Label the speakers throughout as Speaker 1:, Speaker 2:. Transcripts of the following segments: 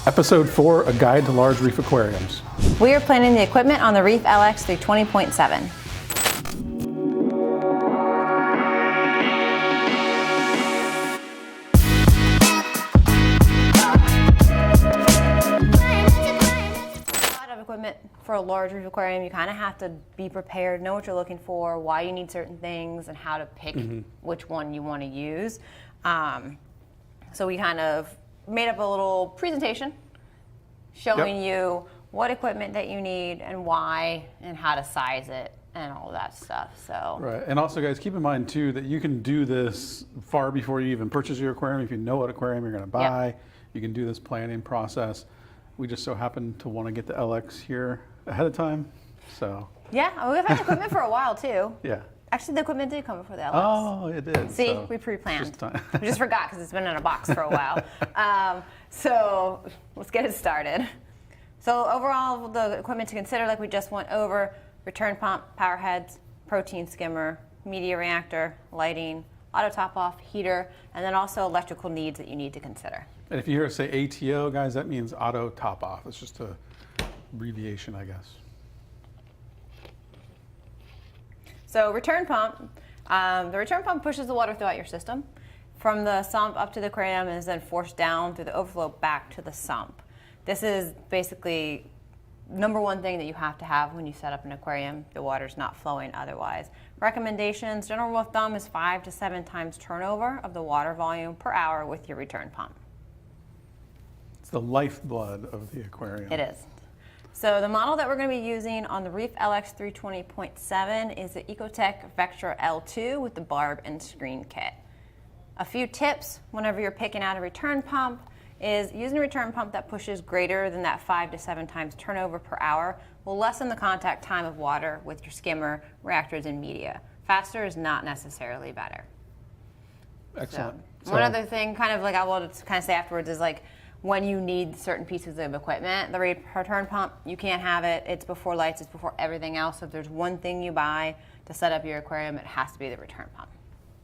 Speaker 1: Episode 4, A Guide to Large Reef Aquariums.
Speaker 2: We are planning the equipment on the REEF LX 320.7. Equipment for a large reef aquarium, you kind of have to be prepared, know what you're looking for, why you need certain things, and how to pick which one you want to use. So we kind of made up a little presentation showing you what equipment that you need and why and how to size it and all that stuff. So
Speaker 1: right, and also guys, keep in mind too that you can do this far before you even purchase your aquarium. If you know what aquarium you're going to buy, you can do this planning process. We just so happen to want to get the LX here ahead of time, so.
Speaker 2: Yeah, we've had equipment for a while too.
Speaker 1: Yeah.
Speaker 2: Actually, the equipment did come before the LX.
Speaker 1: Oh, it did.
Speaker 2: See,
Speaker 1: so
Speaker 2: we pre-planned.
Speaker 1: We
Speaker 2: just forgot because it's been in a box for a while. So let's get it started. So overall, the equipment to consider, like we just went over, return pump, power heads, protein skimmer, media reactor, lighting, auto top-off, heater, and then also electrical needs that you need to consider.
Speaker 1: And if you hear us say ATO, guys, that means auto top-off. It's just a abbreviation, I guess.
Speaker 2: So return pump, the return pump pushes the water throughout your system. From the sump up to the aquarium and is then forced down through the overflow back to the sump. This is basically number one thing that you have to have when you set up an aquarium. The water's not flowing otherwise. Recommendations, general rule of thumb is 5 to 7 times turnover of the water volume per hour with your return pump.
Speaker 1: It's the lifeblood of the aquarium.
Speaker 2: It is. So the model that we're going to be using on the REEF LX 320.7 is the EcoTech Vectra L2 with the barb and screen kit. A few tips whenever you're picking out a return pump is using a return pump that pushes greater than that 5 to 7 times turnover per hour will lessen the contact time of water with your skimmer, reactors, and media. Faster is not necessarily better.
Speaker 1: Excellent.
Speaker 2: So, one other thing, kind of like I will kind of say afterwards, is like when you need certain pieces of equipment, the return pump, you can't have it. It's before lights, it's before everything else. So if there's one thing you buy to set up your aquarium, it has to be the return pump.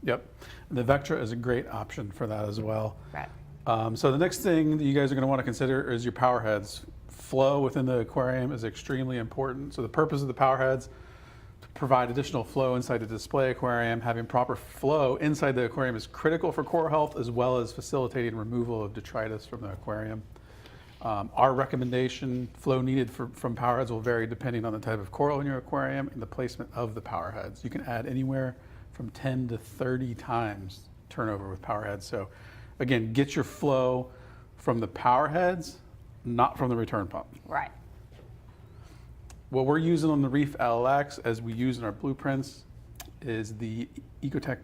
Speaker 1: Yep. The Vectra is a great option for that as well.
Speaker 2: Right.
Speaker 1: So the next thing that you guys are going to want to consider is your power heads. Flow within the aquarium is extremely important. So the purpose of the power heads to provide additional flow inside the display aquarium. Having proper flow inside the aquarium is critical for coral health as well as facilitating removal of detritus from the aquarium. Our recommendation, flow needed from power heads will vary depending on the type of coral in your aquarium and the placement of the power heads. You can add anywhere from 10 to 30 times turnover with power heads. So again, get your flow from the power heads, not from the return pump.
Speaker 2: Right.
Speaker 1: What we're using on the REEF LX, as we use in our blueprints, is the EcoTech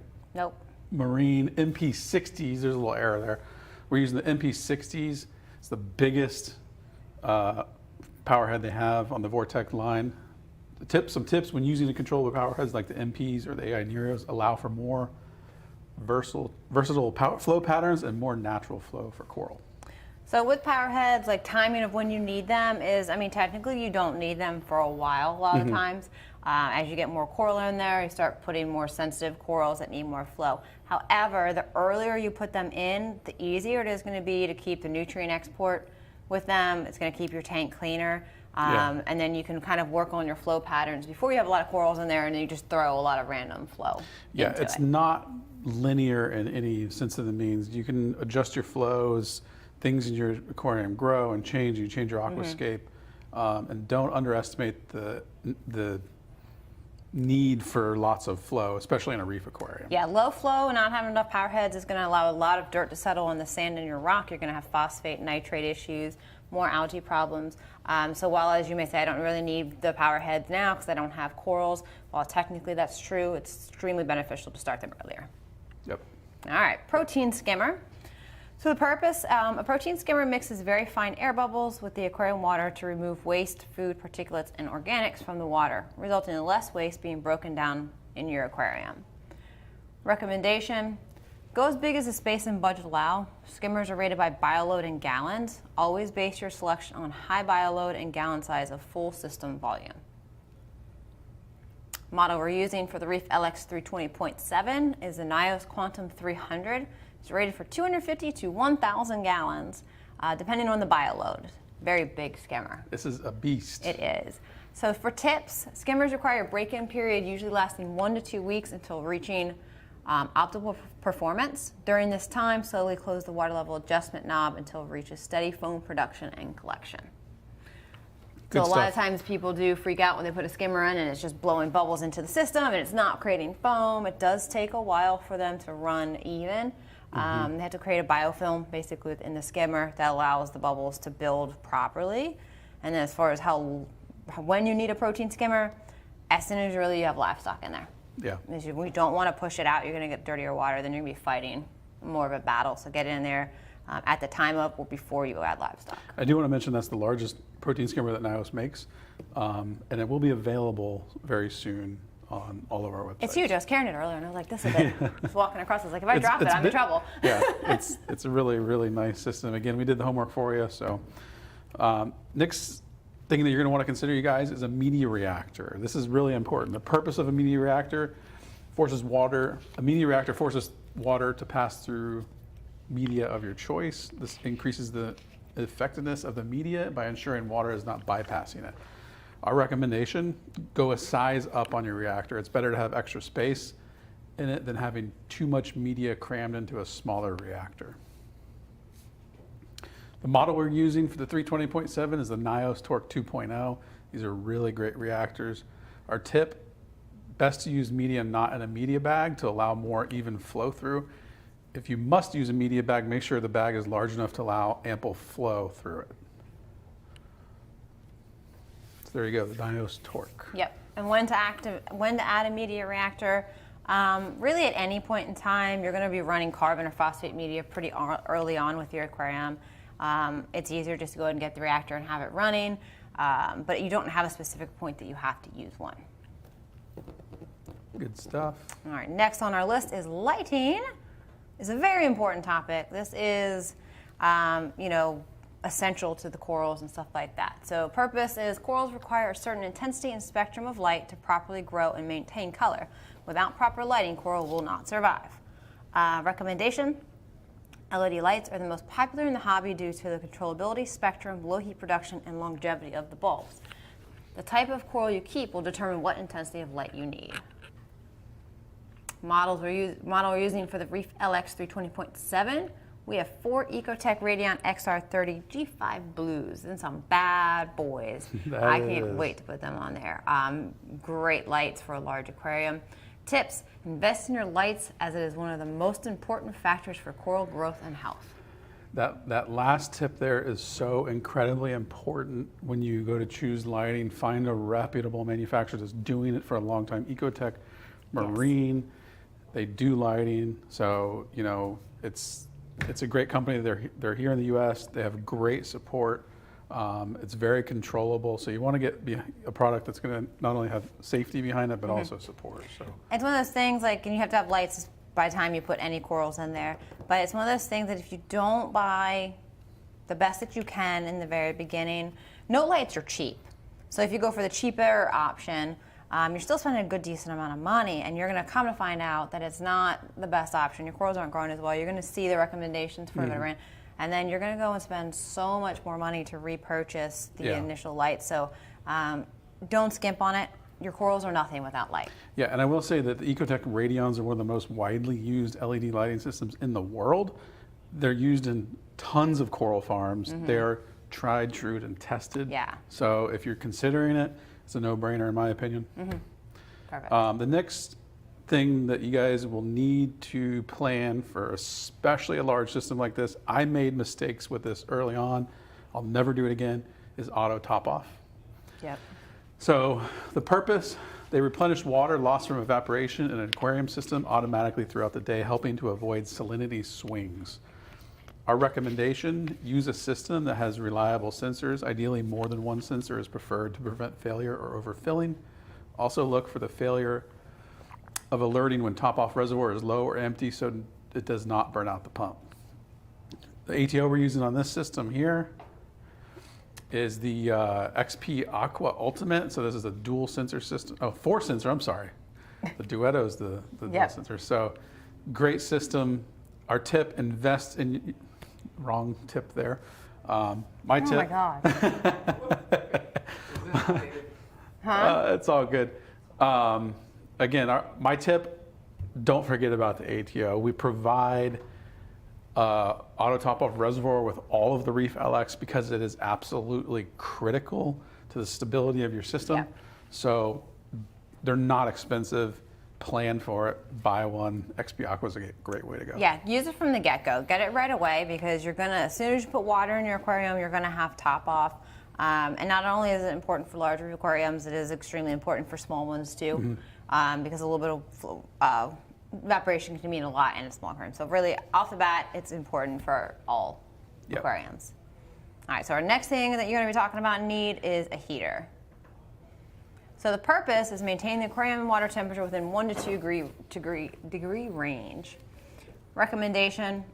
Speaker 1: Marin MP60s. There's a little error there. We're using the MP60s. It's the biggest power head they have on the VorTech line. Some tips when using the controller power heads like the MPs or the AI NYOS allow for more versatile flow patterns and more natural flow for coral.
Speaker 2: So with power heads, like timing of when you need them is, I mean, technically you don't need them for a while a lot of times. As you get more coral in there, you start putting more sensitive corals that need more flow. However, the earlier you put them in, the easier it is going to be to keep the nutrient export with them. It's going to keep your tank cleaner. And then you can kind of work on your flow patterns before you have a lot of corals in there and then you just throw a lot of random flow.
Speaker 1: Yeah, it's not linear in any sense of the means. You can adjust your flows, things in your aquarium grow and change. You change your aquascape, and don't underestimate the need for lots of flow, especially in a reef aquarium.
Speaker 2: Yeah, low flow and not having enough power heads is going to allow a lot of dirt to settle on the sand in your rock. You're going to have phosphate, nitrate issues, more algae problems. So while, as you may say, I don't really need the power heads now because I don't have corals, while technically that's true, it's extremely beneficial to start them earlier.
Speaker 1: Yep.
Speaker 2: All right, protein skimmer. So the purpose, a protein skimmer mixes very fine air bubbles with the aquarium water to remove waste, food, particulates, and organics from the water, resulting in less waste being broken down in your aquarium. Recommendation, go as big as the space and budget allow. Skimmers are rated by bioload in gallons. Always base your selection on high bioload and gallon size of full system volume. Model we're using for the REEF LX 320.7 is the NYOS Quantum 300. It's rated for 250 to 1,000 gallons. depending on the bio load. Very big skimmer.
Speaker 1: This is a beast.
Speaker 2: It is. So for tips, skimmers require a break-in period usually lasting 1 to 2 weeks until reaching optimal performance. During this time, slowly close the water level adjustment knob until it reaches steady foam production and collection.
Speaker 1: Good
Speaker 2: So a lot of
Speaker 1: stuff.
Speaker 2: times people do freak out when they put a skimmer in and it's just blowing bubbles into the system and it's not creating foam. It does take a while for them to run even. They have to create a biofilm basically within the skimmer that allows the bubbles to build properly. And then as far as when you need a protein skimmer, as soon as you have livestock in there.
Speaker 1: Yeah.
Speaker 2: Because we don't want to push it out. You're going to get dirtier water. Then you're going to be fighting more of a battle. So get it in there at the time of or before you add livestock.
Speaker 1: I do want to mention that's the largest protein skimmer that NYOS makes, and it will be available very soon on all of our websites.
Speaker 2: It's huge. I was carrying it earlier, and I was like, this is it. Just walking across, I was like, if I drop it, I'm in trouble.
Speaker 1: Yeah, it's a really, really nice system. Again, we did the homework for you. So next thing that you're going to want to consider, you guys, is a media reactor. This is really important. The purpose of a media reactor forces water. A media reactor forces water to pass through media of your choice. This increases the effectiveness of the media by ensuring water is not bypassing it. Our recommendation, go a size up on your reactor. It's better to have extra space in it than having too much media crammed into a smaller reactor. The model we're using for the 320.7 is the NYOS Torque 2.0. These are really great reactors. Our tip, best to use media not in a media bag to allow more even flow through. If you must use a media bag, make sure the bag is large enough to allow ample flow through it. So there you go, the NYOS Torque.
Speaker 2: Yep. And when to add a media reactor, really at any point in time, you're going to be running carbon or phosphate media pretty early on with your aquarium. It's easier just to go ahead and get the reactor and have it running, but you don't have a specific point that you have to use one.
Speaker 1: Good stuff.
Speaker 2: All right, next on our list is lighting. It's a very important topic. This is, essential to the corals and stuff like that. So purpose is corals require a certain intensity and spectrum of light to properly grow and maintain color. Without proper lighting, coral will not survive. Recommendation, LED lights are the most popular in the hobby due to the controllability, spectrum, low heat production, and longevity of the bulbs. The type of coral you keep will determine what intensity of light you need. Model we're using for the REEF LX 320.7, we have 4 EcoTech Radiant XR30 G5 Blues and some bad boys. I can't wait to put them on there. Great lights for a large aquarium. Tips, invest in your lights as it is one of the most important factors for coral growth and health.
Speaker 1: That last tip there is so incredibly important when you go to choose lighting. Find a reputable manufacturer that's doing it for a long time. EcoTech, Marin, yes. They do lighting. So, it's a great company. They're here in the U.S. They have great support. It's very controllable. So you want to get a product that's going to not only have safety behind it, but also support. So
Speaker 2: it's one of those things and you have to have lights by the time you put any corals in there. But it's one of those things that if you don't buy the best that you can in the very beginning, no lights are cheap. So if you go for the cheaper option, you're still spending a good decent amount of money, and you're going to come to find out that it's not the best option. Your corals aren't growing as well. You're going to see the recommendations for it, and then you're going to go and spend so much more money to repurchase the initial light. So don't skimp on it. Your corals are nothing without light. Yeah,
Speaker 1: and I will say that the EcoTech Radions are one of the most widely used LED lighting systems in the world. They're used in tons of coral farms. They're tried, true, and tested.
Speaker 2: Yeah.
Speaker 1: So if you're considering it, it's a no-brainer in my opinion.
Speaker 2: Perfect.
Speaker 1: The next thing that you guys will need to plan for, especially a large system like this, I made mistakes with this early on, I'll never do it again, is auto top-off.
Speaker 2: Yep.
Speaker 1: So the purpose, they replenish water lost from evaporation in an aquarium system automatically throughout the day, helping to avoid salinity swings. Our recommendation, use a system that has reliable sensors. Ideally, more than one sensor is preferred to prevent failure or overfilling. Also look for the failure of alerting when top-off reservoir is low or empty so it does not burn out the pump. The ATO we're using on this system here is the XP Aqua Ultimate. So this is a dual sensor system. Oh, 4 sensor, I'm sorry. The Duetto is the dual sensor. So great system. Our tip, invest in, wrong tip there. My
Speaker 2: Oh
Speaker 1: tip.
Speaker 2: my gosh.
Speaker 1: It's all good. Again, my tip, don't forget about the ATO. We provide auto top-off reservoir with all of the REEF LX because it is absolutely critical to the stability of your system.
Speaker 2: Yeah.
Speaker 1: So they're not expensive. Plan for it. Buy one. XP Aqua is a great way to go.
Speaker 2: Yeah, use it from the get-go. Get it right away because you're gonna, as soon as you put water in your aquarium, you're gonna have top-off. And not only is it important for larger aquariums, it is extremely important for small ones too, because a little bit of evaporation can mean a lot in a small aquarium. So really, off the bat, it's important for all aquariums. All right, so our next thing that you're gonna be talking about and need is a heater. So the purpose is maintain the aquarium water temperature within 1 to 2 degree range. Recommendation,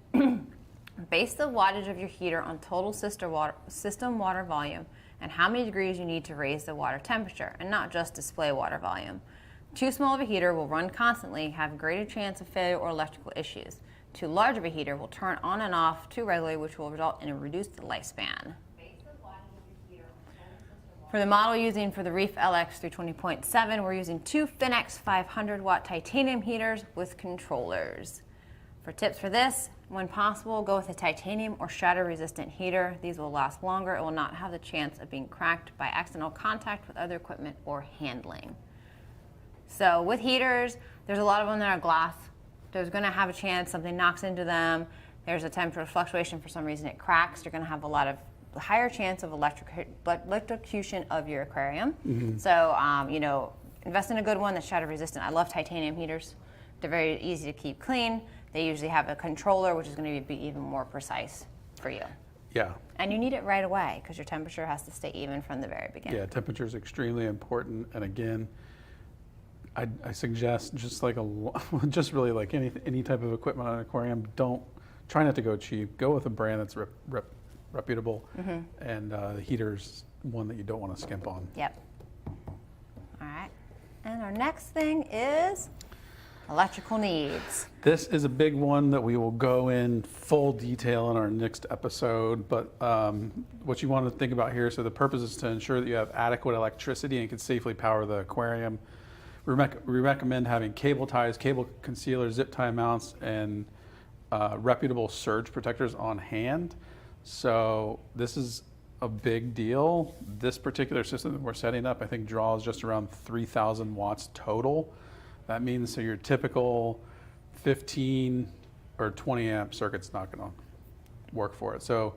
Speaker 2: base the wattage of your heater on total system water volume and how many degrees you need to raise the water temperature, and not just display water volume. Too small of a heater will run constantly, have a greater chance of failure or electrical issues. Too large of a heater will turn on and off too regularly, which will result in a reduced lifespan. For the model using for the REEF LX 320.7, we're using 2 Finnex 500-watt titanium heaters with controllers. For tips for this, when possible, go with a titanium or shatter-resistant heater. These will last longer and will not have the chance of being cracked by accidental contact with other equipment or handling. So with heaters, there's a lot of them that are glass. There's going to have a chance something knocks into them. There's a temperature fluctuation, for some reason it cracks. You're going to have a lot of higher chance of electrocution of your aquarium. So, you know, invest in a good one that's shatter resistant. I love titanium heaters. They're very easy to keep clean. They usually have a controller, which is going to be even more precise for you.
Speaker 1: Yeah.
Speaker 2: And you need it right away because your temperature has to stay even from the very beginning.
Speaker 1: Yeah, temperature is extremely important. And again, I suggest just like just really like any type of equipment on an aquarium, try not to go cheap. Go with a brand that's reputable, and the heater's one that you don't want to skimp on.
Speaker 2: Yep. All right. And our next thing is electrical needs.
Speaker 1: This is a big one that we will go in full detail in our next episode, but what you want to think about here, so the purpose is to ensure that you have adequate electricity and can safely power the aquarium. We recommend having cable ties, cable concealers, zip tie mounts, and reputable surge protectors on hand. So this is a big deal. This particular system that we're setting up, I think, draws just around 3,000 watts total. That means so your typical 15 or 20 amp circuit's not going to work for it. So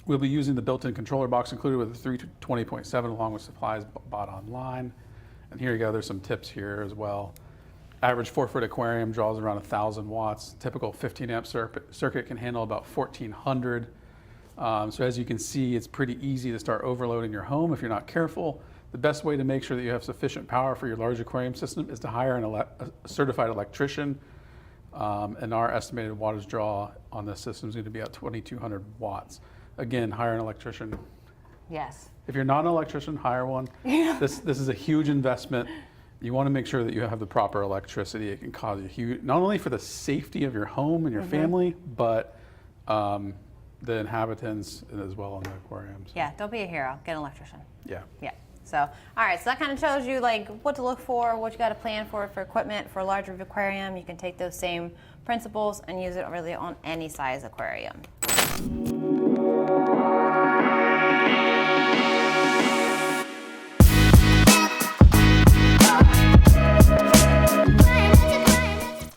Speaker 1: we'll be using the built-in controller box included with the 320.7 along with supplies bought online. And here you go, there's some tips here as well. Average 4-foot aquarium draws around 1,000 watts. Typical 15 amp circuit can handle about 1,400. So as you can see, it's pretty easy to start overloading your home if you're not careful. The best way to make sure that you have sufficient power for your large aquarium system is to hire a certified electrician. And our estimated wattage draw on this system is going to be at 2,200 watts. Again, hire an electrician.
Speaker 2: Yes.
Speaker 1: If you're not an electrician, hire one. This is a huge investment. You want to make sure that you have the proper electricity. It can cause you huge, not only for the safety of your home and your family, but the inhabitants as well in the aquariums.
Speaker 2: Yeah, don't be a hero. Get an electrician.
Speaker 1: Yeah.
Speaker 2: Yeah. So, all right, so that kind of shows you like what to look for, what you got to plan for equipment for a larger aquarium. You can take those same principles and use it really on any size aquarium.